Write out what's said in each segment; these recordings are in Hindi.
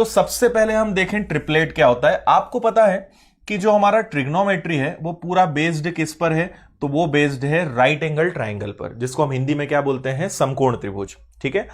तो सबसे पहले हम देखें ट्रिपलेट क्या होता है। आपको पता है कि जो हमारा ट्रिग्नोमेट्री है वो पूरा बेस्ड किस पर है, तो वो बेस्ड है राइट एंगल ट्राइंगल पर, जिसको हम हिंदी में क्या बोलते हैं, समकोण त्रिभुज। ठीक है।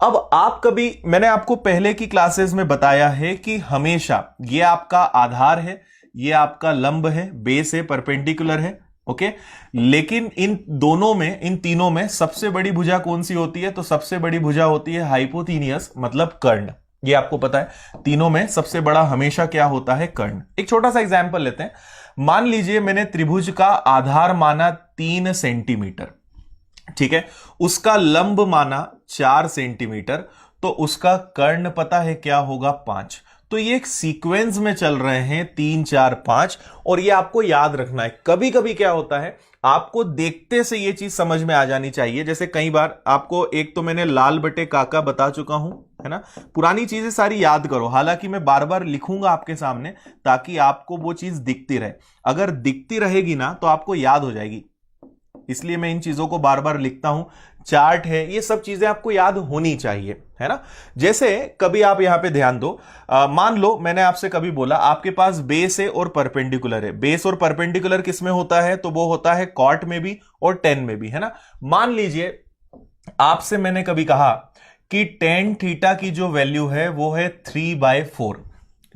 अब आप कभी, मैंने आपको पहले की क्लासेस में बताया है कि हमेशा ये आपका आधार है, ये आपका लंब है, बेस है, परपेंडिकुलर है। ओके, लेकिन इन दोनों में, इन तीनों में सबसे बड़ी भुजा कौन सी होती है, तो सबसे बड़ी भुजा होती है हाइपोथीनियस, मतलब कर्ण। ये आपको पता है, तीनों में सबसे बड़ा हमेशा क्या होता है, कर्ण। एक छोटा सा एग्जांपल लेते हैं। मान लीजिए मैंने त्रिभुज का आधार माना 3 सेंटीमीटर, ठीक है, उसका लंब माना 4 सेंटीमीटर, तो उसका कर्ण पता है क्या होगा, 5। तो ये एक सीक्वेंस में चल रहे हैं 3 4 5, और ये आपको याद रखना है। कभी कभी क्या होता है, आपको देखते से ये चीज समझ में आ जानी चाहिए। जैसे कई बार आपको, एक तो मैंने लाल बटे काका बता चुका हूं, है ना, पुरानी चीजें सारी याद करो। हालांकि मैं बार बार लिखूंगा आपके सामने ताकि आपको वो चीज दिखती रहे। अगर दिखती रहेगी ना तो आपको याद हो जाएगी, इसलिए मैं इन चीजों को बार बार लिखता हूं। चार्ट है, ये सब चीजें आपको याद होनी चाहिए, है ना। जैसे कभी आप यहां पे ध्यान दो, मान लो मैंने आपसे कभी बोला आपके पास बेस है और परपेंडिकुलर है। बेस और परपेंडिकुलर किस में होता है, तो वो होता है कॉट में भी और टेन में भी, है ना। मान लीजिए आपसे मैंने कभी कहा कि टेन थीटा की जो वैल्यू है वो है 3/4,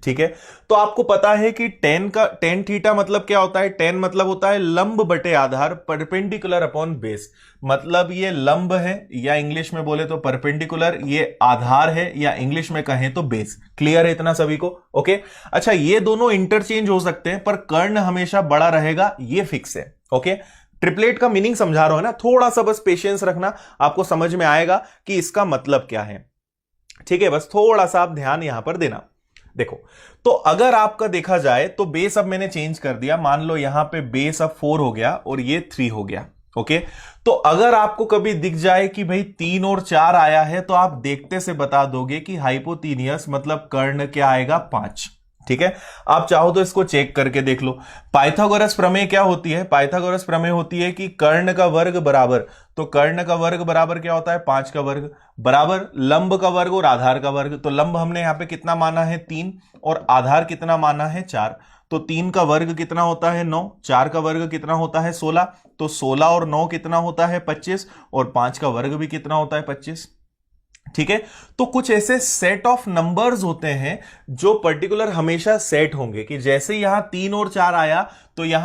ठीक है। तो आपको पता है कि टेन थीटा मतलब क्या होता है, टेन मतलब होता है लंब बटे आधार, परपेंडिकुलर अपॉन बेस। मतलब ये लंब है, या इंग्लिश में बोले तो परपेंडिकुलर, ये आधार है, या इंग्लिश में कहें तो बेस। क्लियर है इतना सभी को? ओके। अच्छा, ये दोनों इंटरचेंज हो सकते हैं पर कर्ण हमेशा बड़ा रहेगा, ये फिक्स है। ओके, ट्रिपलेट का मीनिंग समझा रहा हूं ना, थोड़ा सा बस पेशेंस रखना, आपको समझ में आएगा कि इसका मतलब क्या है। ठीक है, बस थोड़ा सा आप ध्यान यहां पर देना। देखो, तो अगर आपका देखा जाए तो बेस अब मैंने चेंज कर दिया। मान लो यहां पे बेस अब 4 हो गया और ये 3 हो गया। ओके, तो अगर आपको कभी दिख जाए कि भाई 3 और 4 आया है, तो आप देखते से बता दोगे कि हाइपोथीनियस मतलब कर्ण क्या आएगा, 5। ठीक है, आप चाहो तो इसको चेक करके देख लो। पाइथागोरस प्रमेय क्या होती है, पाइथागोरस प्रमेय होती है कि कर्ण का वर्ग बराबर, तो कर्ण का वर्ग बराबर क्या होता है, 5 का वर्ग, बराबर लंब का वर्ग और आधार का वर्ग। तो लंब हमने यहां पे कितना माना है, 3, और आधार कितना माना है, 4। तो 3 का वर्ग कितना होता है, 9, 4 का वर्ग कितना होता है, 16, तो 16 और 9 कितना होता है, 25, और 5 का वर्ग भी कितना होता है, 25। ठीक है, तो कुछ ऐसे सेट ऑफ नंबर्स होते हैं जो पर्टिकुलर हमेशा सेट होंगे, कि जैसे यहां 3 और 4 आया तो यहां